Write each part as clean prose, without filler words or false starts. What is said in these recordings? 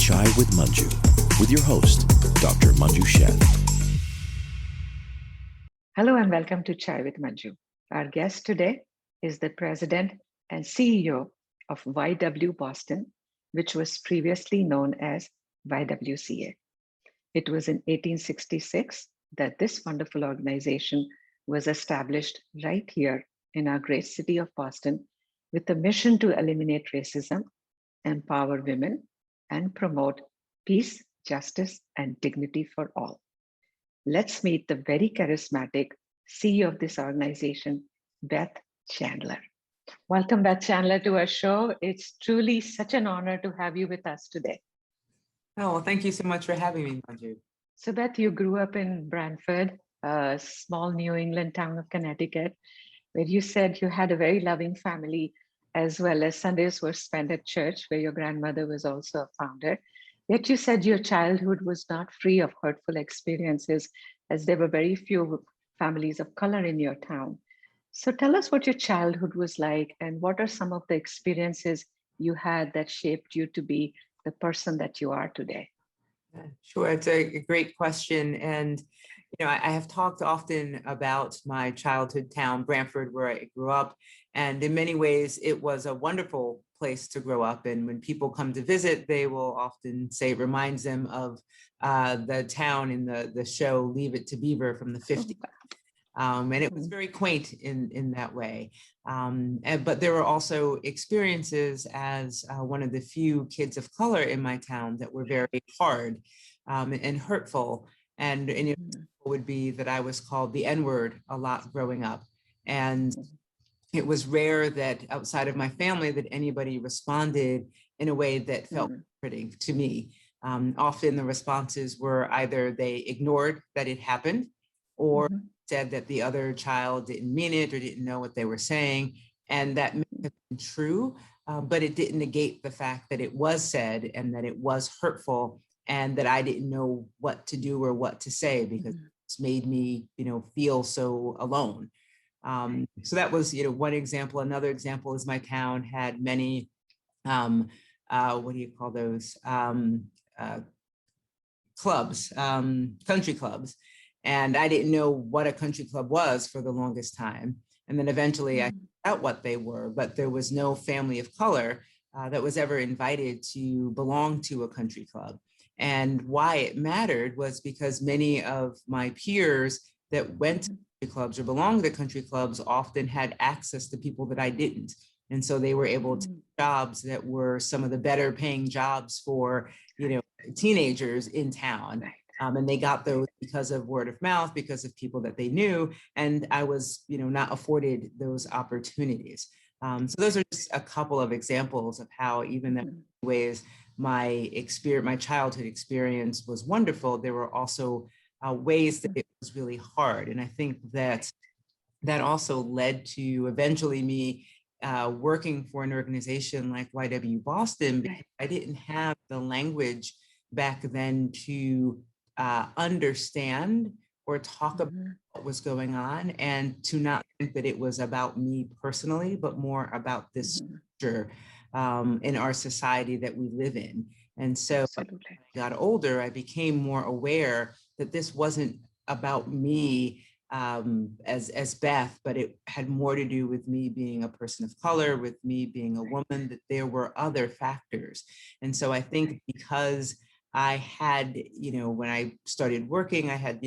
Chai with Manju, with your host, Dr. Manju Sheth. Hello and welcome to Chai with Manju. Our guest today is the president and CEO of YW Boston, which was previously known as YWCA. It was in 1866 that this wonderful organization was established right here in our great city of Boston with the mission to eliminate racism, empower women, and promote peace, justice, and dignity for all. Let's meet the very charismatic CEO of this organization, Beth Chandler. Welcome, Beth Chandler, to our show. It's truly such an honor to have you with us today. Oh, well, thank you so much for having me, Manju. So, Beth, you grew up in Brantford, a small New England town of Connecticut, where you said you had a very loving family, as well as Sundays were spent at church, where your grandmother was also a founder. Yet you said your childhood was not free of hurtful experiences, as there were very few families of color in your town. So tell us what your childhood was like, and what are some of the experiences you had that shaped you to be the person that you are today? Sure, it's a great question. And, I have talked often about my childhood town, Brantford, where I grew up. And in many ways, it was a wonderful place to grow up. And when people come to visit, they will often say it reminds them of the town in the show Leave It to Beaver from the 50s. And it was very quaint in that way. But there were also experiences as one of the few kids of color in my town that were very hard and hurtful. And it would be that I was called the N-word a lot growing up. And it was rare that outside of my family that anybody responded in a way that felt comforting to me. Often the responses were either they ignored that it happened or said that the other child didn't mean it or didn't know what they were saying. And that may have been true, but it didn't negate the fact that it was said and that it was hurtful and that I didn't know what to do or what to say because it's made me, feel so alone. So that was, one example. Another example is my town had many, what do you call those? Clubs, country clubs. And I didn't know what a country club was for the longest time. And then eventually I found out what they were, but there was no family of color that was ever invited to belong to a country club. And why it mattered was because many of my peers that went to country clubs or belonged to country clubs often had access to people that I didn't. And so they were able to get jobs that were some of the better paying jobs for, teenagers in town. And they got those because of word of mouth, because of people that they knew. And I was, not afforded those opportunities. So those are just a couple of examples of how even in ways my childhood experience was wonderful. There were also ways that it was really hard. And I think that also led to eventually me working for an organization like YW Boston, because I didn't have the language back then to understand or talk about what was going on, and to not think that it was about me personally, but more about this structure in our society that we live in. And so as I got older, I became more aware that this wasn't about me as Beth, but it had more to do with me being a person of color, with me being a woman, that there were other factors. And so I think because I had, when I started working, I had,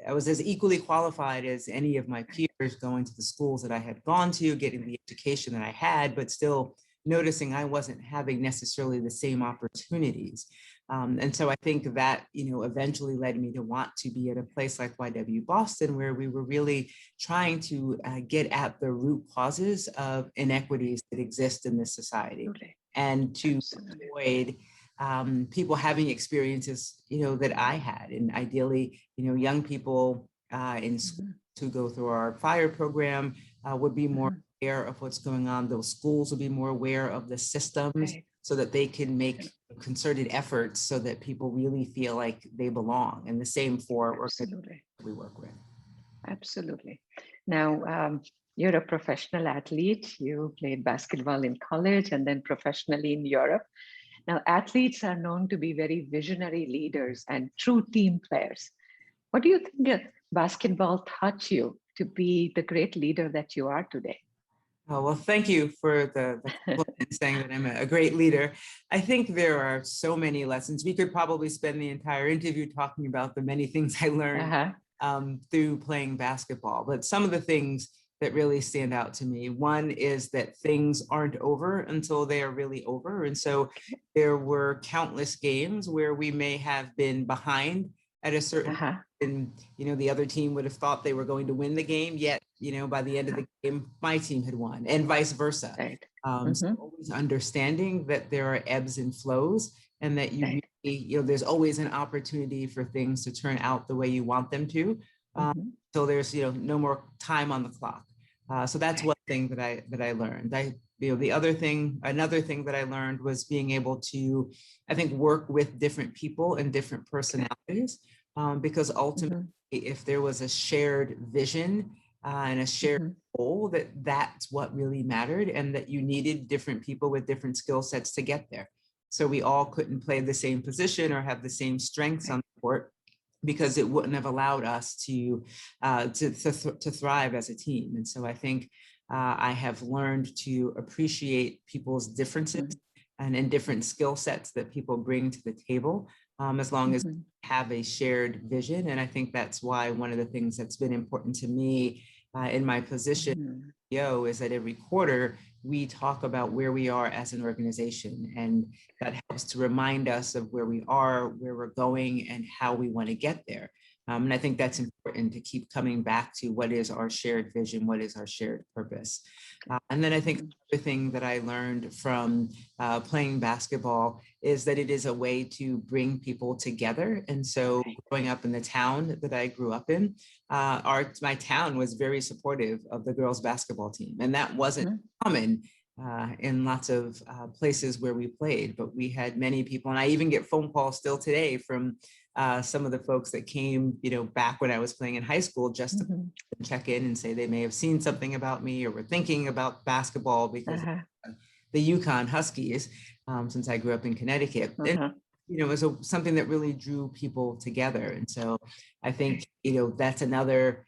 I was as equally qualified as any of my peers going to the schools that I had gone to, getting the education that I had, but still noticing I wasn't having necessarily the same opportunities. And so I think that, eventually led me to want to be at a place like YW Boston, where we were really trying to get at the root causes of inequities that exist in this society, and to avoid people having experiences, that I had. And ideally, young people in school to go through our FIRE program would be more aware of what's going on. Those schools will be more aware of the systems so that they can make concerted efforts so that people really feel like they belong. And the same for organizations we work with. Absolutely. Now, you're a professional athlete. You played basketball in college and then professionally in Europe. Now, athletes are known to be very visionary leaders and true team players. What do you think basketball taught you to be the great leader that you are today? Oh, well, thank you for the compliment saying that I'm a great leader. I think there are so many lessons. We could probably spend the entire interview talking about the many things I learned through playing basketball. But some of the things that really stand out to me, one is that things aren't over until they are really over. And so there were countless games where we may have been behind at a certain and the other team would have thought they were going to win the game, yet by the end of the game my team had won, and vice versa. Right. So always understanding that there are ebbs and flows, and that you really, there's always an opportunity for things to turn out the way you want them to. So there's no more time on the clock. So that's one thing that I learned. Another thing that I learned was being able to, I think, work with different people and different personalities, because ultimately, if there was a shared vision and a shared goal, that's what really mattered, and that you needed different people with different skill sets to get there. So we all couldn't play the same position or have the same strengths on the court, because it wouldn't have allowed us to thrive as a team. And so I think I have learned to appreciate people's differences and different skill sets that people bring to the table, as long as we have a shared vision. And I think that's why one of the things that's been important to me in my position is that every quarter we talk about where we are as an organization, and that helps to remind us of where we are, where we're going, and how we want to get there. And I think that's important to keep coming back to what is our shared vision, what is our shared purpose. And then I think another thing that I learned from playing basketball is that it is a way to bring people together. And so growing up in the town that I grew up in, my town was very supportive of the girls basketball team. And that wasn't common in lots of places where we played, but we had many people. And I even get phone calls still today from some of the folks that came, back when I was playing in high school, just to check in and say they may have seen something about me or were thinking about basketball because of the Yukon Huskies, since I grew up in Connecticut. And, it was something that really drew people together. And so I think, that's another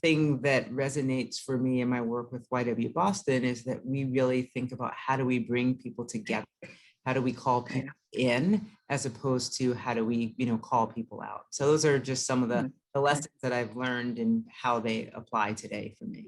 thing that resonates for me in my work with YW Boston, is that we really think about how do we bring people together? How do we call people in, as opposed to how do we, call people out? So those are just some of the lessons that I've learned and how they apply today for me.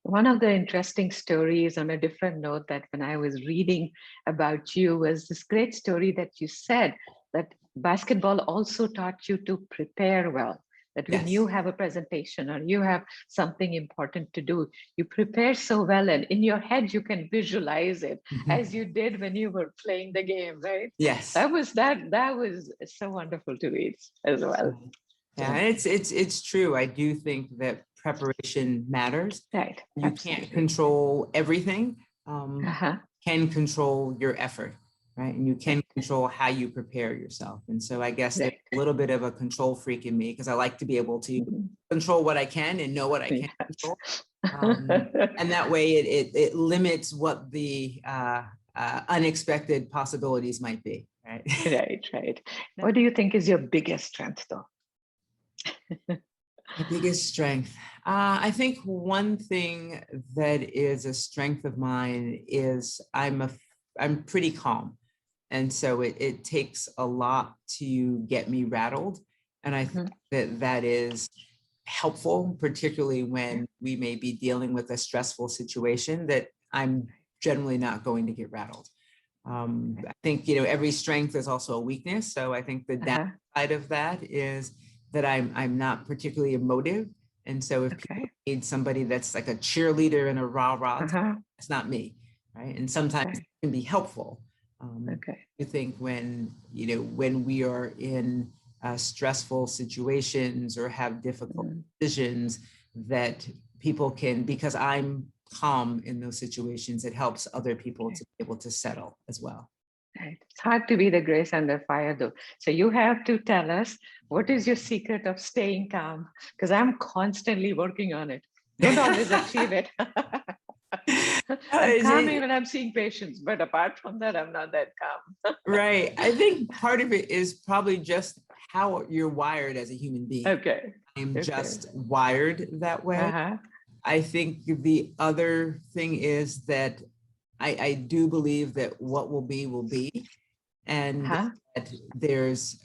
One of the interesting stories on a different note that when I was reading about you was this great story that you said that basketball also taught you to prepare well. That when you have a presentation or you have something important to do, you prepare so well, and in your head you can visualize it as you did when you were playing the game, right? Yes. That was so wonderful to read as well. Yeah, and it's true. I do think that preparation matters. Right. You can't control everything. Can control your effort, right? And you can control how you prepare yourself. And so I guess there's a little bit of a control freak in me, because I like to be able to control what I can and know what I can control. And that way it limits what the unexpected possibilities might be, right? Right. What do you think is your biggest strength, though? My biggest strength. I think one thing that is a strength of mine is I'm pretty calm. And so it takes a lot to get me rattled. And I think that is helpful, particularly when we may be dealing with a stressful situation, that I'm generally not going to get rattled. I think, every strength is also a weakness. So I think the downside of that is that I'm not particularly emotive. And so if people need somebody that's like a cheerleader and a rah-rah, it's not me, right? And sometimes it can be helpful. I think when we are in stressful situations or have difficult decisions, that people can, because I'm calm in those situations, it helps other people to be able to settle as well. Right. It's hard to be the grace under fire, though. So you have to tell us, what is your secret of staying calm? Because I'm constantly working on it. Don't always achieve it. I'm calm even I'm seeing patients, but apart from that, I'm not that calm. Right. I think part of it is probably just how you're wired as a human being. Okay. I'm Okay. just wired that way. Uh-huh. I think the other thing is that I do believe that what will be, and Uh-huh. that there's,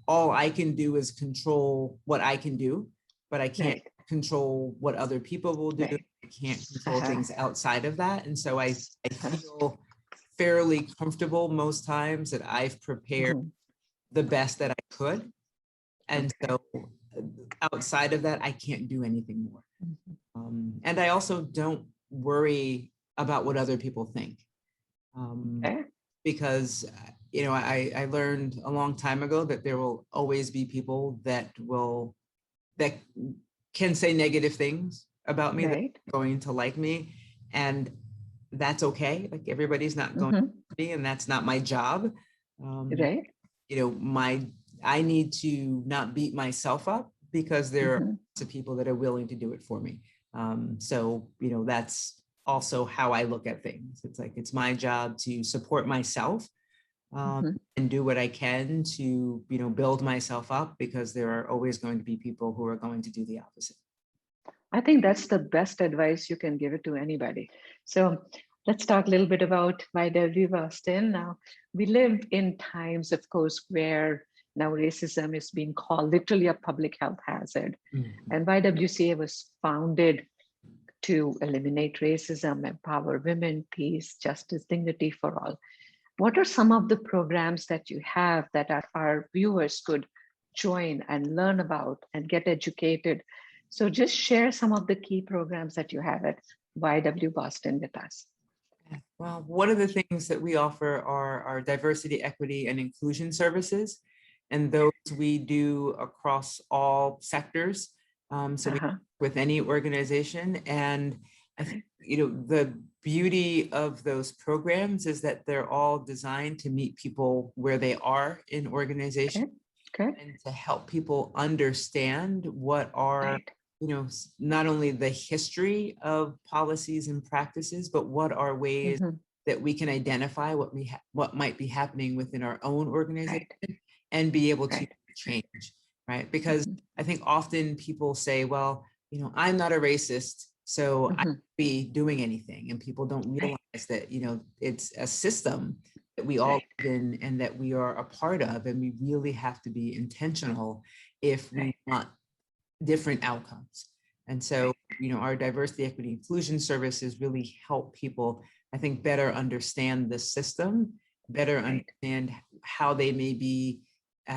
all I can do is control what I can do, but I can't Right. control what other people will do. Right. I can't control Uh-huh. things outside of that. And so I Uh-huh. feel fairly comfortable most times that I've prepared Mhm. the best that I could. And Okay. so outside of that, I can't do anything more. Mhm. And I also don't worry about what other people think. Okay. Because, I learned a long time ago that there will always be people that can say negative things about me, that Right. are going to like me. And that's okay. Like, everybody's not going Mhm. to be, and that's not my job. Right. I need to not beat myself up, because there are Mhm. lots of people that are willing to do it for me. So, that's also how I look at things. It's like, it's my job to support myself, Mhm. and do what I can to, build myself up, because there are always going to be people who are going to do the opposite. I think that's the best advice you can give it to anybody. So let's talk a little bit about YW Boston. Now, we live in times, of course, where now racism is being called literally a public health hazard. And YWCA was founded to eliminate racism, empower women, peace, justice, dignity for all. What are some of the programs that you have that our viewers could join and learn about and get educated? So just share some of the key programs that you have at YW Boston with us. Well, one of the things that we offer are our diversity, equity, and inclusion services. And those we do across all sectors. So we Uh-huh. with any organization. And I think, the beauty of those programs is that they're all designed to meet people where they are in organization. Okay. Okay. And to help people understand what are, Right. not only the history of policies and practices, but what are ways Mhm. that we can identify what might be happening within our own organization, Right. and be able to Right. change, right? Because Mhm. I think often people say, well, I'm not a racist, so I Mhm. can't be doing anything. And people don't Right. realize that, it's a system that we all Right. live in and that we are a part of. And we really have to be intentional if we Right. want different outcomes. And so, our diversity, equity, inclusion services really help people, I think, better understand the system, better Right. understand how they may be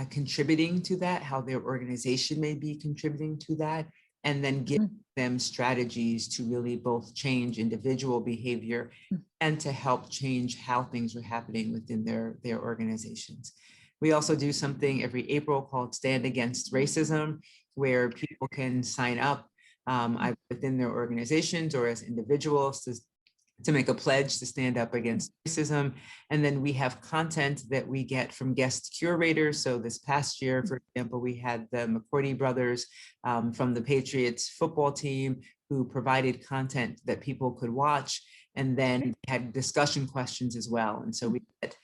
contributing to that, how their organization may be contributing to that, and then give Mhm. them strategies to really both change individual behavior Mhm. and to help change how things are happening within their organizations. We also do something every April called Stand Against Racism, where people can sign up either within their organizations or as individuals to make a pledge to stand up against racism. And then we have content that we get from guest curators. So this past year, for example, we had the McCourty brothers from the Patriots football team who provided content that people could watch, and then had discussion questions as well. And so we get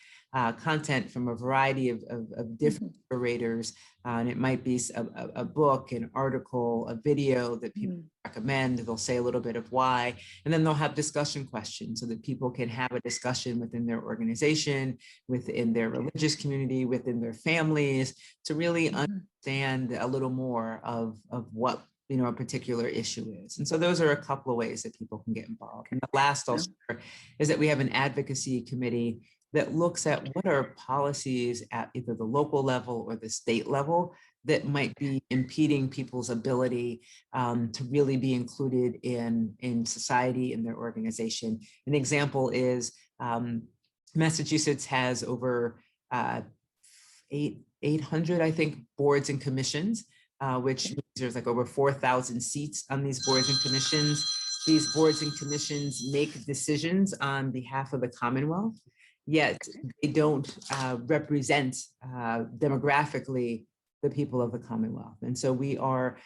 content from a variety of different Mhm. curators. And it might be a book, an article, a video that people Mhm. recommend. They'll say a little bit of why, and then they'll have discussion questions so that people can have a discussion within their organization, within their religious community, within their families, to really understand a little more of what a particular issue is. And so those are a couple of ways that people can get involved. And the last I'll share is that we have an advocacy committee that looks at what are policies at either the local level or the state level that might be impeding people's ability to really be included in society, in their organization. An example is Massachusetts has over 800, I think, boards and commissions, which means there's like over 4,000 seats on these boards and commissions. These boards and commissions make decisions on behalf of the Commonwealth, yet they don't represent demographically the people of the Commonwealth. And so we are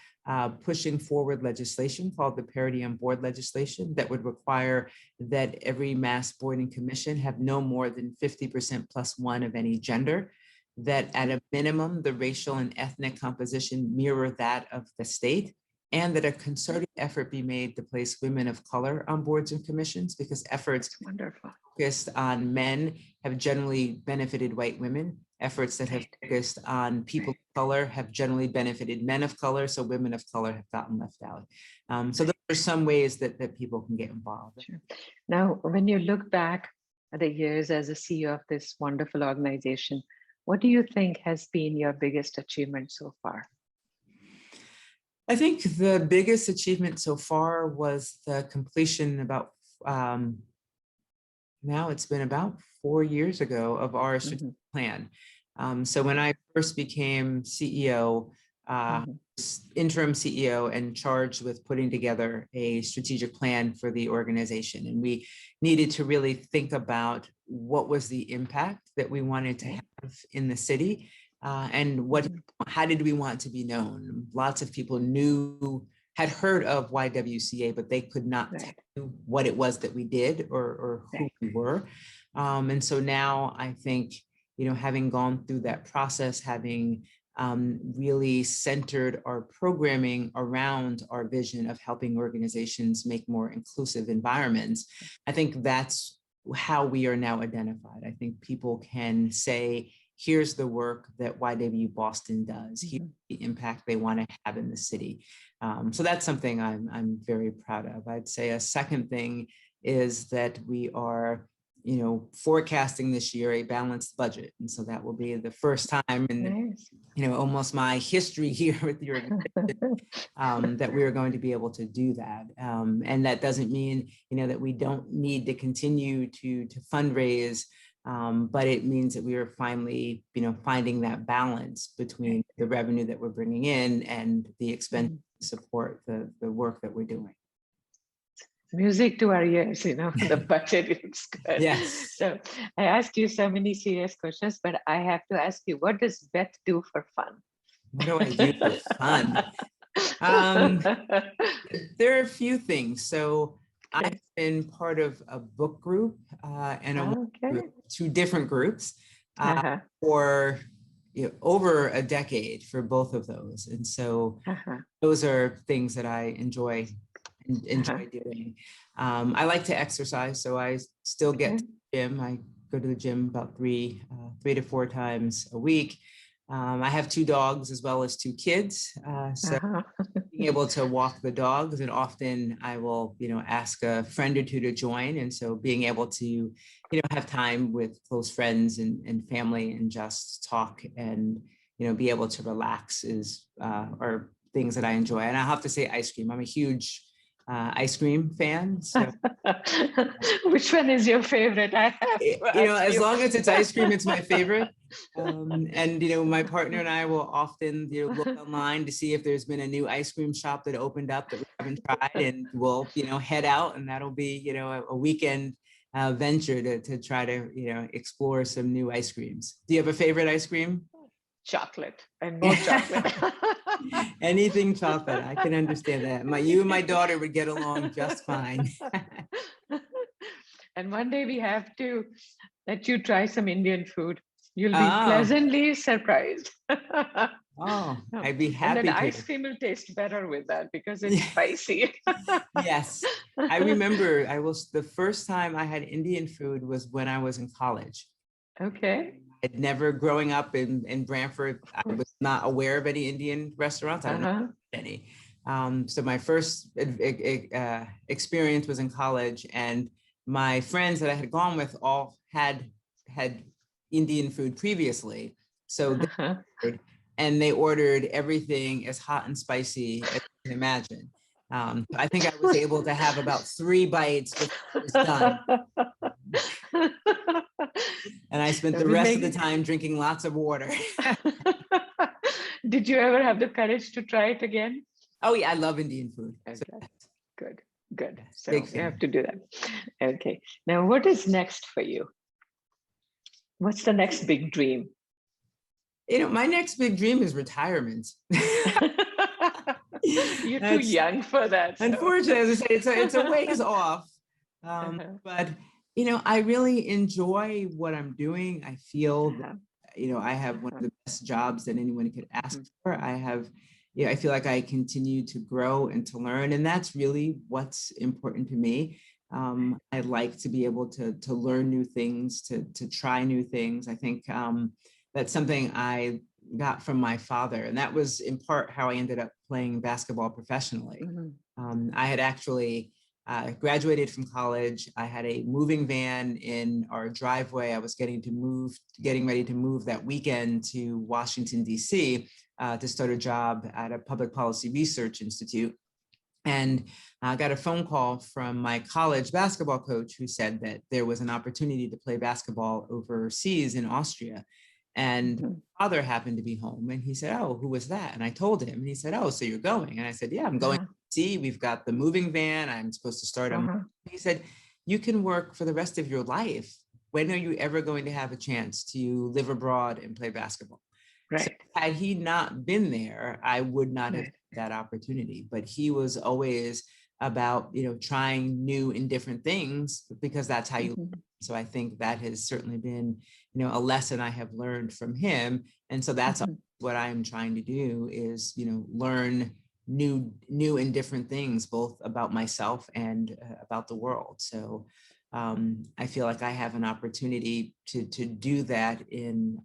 pushing forward legislation called the Parity on Board legislation that would require that every Mass Boarding Commission have no more than 50% plus one of any gender, that at a minimum, the racial and ethnic composition mirror that of the state, and that a concerted effort be made to place women of color on boards and commissions, because efforts Wonderful. focused on men have generally benefited white women. Efforts that have focused on people of color have generally benefited men of color, so women of color have gotten left out. So those are some ways that people can get involved. Sure. Now, when you look back at the years as a CEO of this wonderful organization, what do you think has been your biggest achievement so far? I think the biggest achievement so far was the completion about, now it's been about 4 years ago, of our strategic plan. So when I first became CEO, interim CEO, and charged with putting together a strategic plan for the organization. And we needed to really think about what was the impact that we wanted to have in the city, and how did we want to be known. Lots of people had heard of YWCA, but they could not tell you what it was that we did or who we were. And so now I think, having gone through that process, having really centered our programming around our vision of helping organizations make more inclusive environments, I think that's how we are now identified. I think people can say, here's the work that YW Boston does, here's the impact they want to have in the city. So that's something I'm very proud of. I'd say a second thing is that we are forecasting this year a balanced budget. And so that will be the first time in, almost my history here with the organization, that we are going to be able to do that. And that doesn't mean, that we don't need to continue to fundraise, but it means that we are finally, finding that balance between the revenue that we're bringing in and the expense to support the work that we're doing. Music to our ears, the budget looks good. Yes. So I asked you so many serious questions, but I have to ask you, what does Beth do for fun? What do I do for fun? There are a few things. So I've been part of a book group and a group, 2 different groups for over a decade for both of those. And so those are things that I enjoy doing. I like to exercise, so I still get to the gym. I go to the gym about 3 to 4 times a week. I have 2 dogs as well as 2 kids. So being able to walk the dogs, and often I will, ask a friend or 2 to join. And so being able to, have time with close friends and family and just talk and, be able to relax are things that I enjoy. And I have to say ice cream. I'm a huge ice cream fan. So which one is your favorite? I have as long as it's ice cream, it's my favorite. And my partner and I will often look online to see if there's been a new ice cream shop that opened up that we haven't tried, and we'll head out, and that'll be a weekend venture to try to explore some new ice creams. Do you have a favorite ice cream? Chocolate, and more chocolate. Anything chocolate, I can understand that. You and my daughter would get along just fine. And one day we have to let you try some Indian food. You'll be pleasantly surprised. I'd be happy and then to. Ice cream will taste better with that because it's spicy. Yes, I remember the first time I had Indian food was when I was in college. Okay. I'd never, growing up in Brantford, I was not aware of any Indian restaurants. I don't know any. So my first experience was in college, and my friends that I had gone with all had Indian food previously. So they ordered everything as hot and spicy as you can imagine. I think I was able to have about 3 bites before it was done. And I spent the rest of the time drinking lots of water. Did you ever have the courage to try it again? Oh yeah, I love Indian food. Okay. So, good. So you have to do that. Okay. Now, what is next for you? What's the next big dream? My next big dream is retirement. You're too young for that. So. Unfortunately, as I say, it's a ways off. But, I really enjoy what I'm doing. I feel that, I have one of the best jobs that anyone could ask for. I feel like I continue to grow and to learn, and that's really what's important to me. I like to be able to learn new things, to try new things. I think that's something I got from my father, and that was in part how I ended up playing basketball professionally. I had actually graduated from college. I had a moving van in our driveway. I was getting ready to move that weekend to Washington, D.C. To start a job at a public policy research institute. And I got a phone call from my college basketball coach who said that there was an opportunity to play basketball overseas in Austria. And my father happened to be home, and he said, "Oh, who was that?" And I told him, and he said, "Oh, so you're going?" And I said, "Yeah, I'm going to see. We've got the moving van. I'm supposed to start on." He said, "You can work for the rest of your life. When are you ever going to have a chance to live abroad and play basketball?" Right. So had he not been there, I would not have that opportunity. But he was always about, trying new and different things, because that's how you learn. So I think that has certainly been, a lesson I have learned from him. And so that's what I'm trying to do is, learn new and different things, both about myself and about the world. So I feel like I have an opportunity to do that in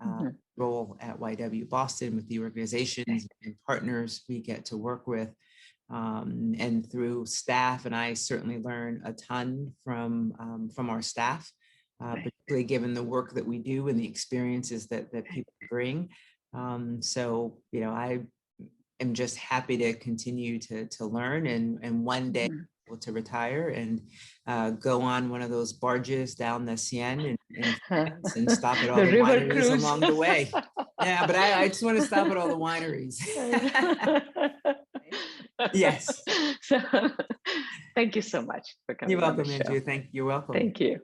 role at YW Boston with the organizations and partners we get to work with, and through staff. And I certainly learn a ton from our staff, particularly given the work that we do and the experiences that people bring. So, I am just happy to continue to learn and one day to retire and go on one of those barges down the Seine and stop at all the wineries cruise along the way. Yeah, but I just want to stop at all the wineries. Yes. So, thank you so much for coming. You're welcome, Manju. You're welcome. Thank you.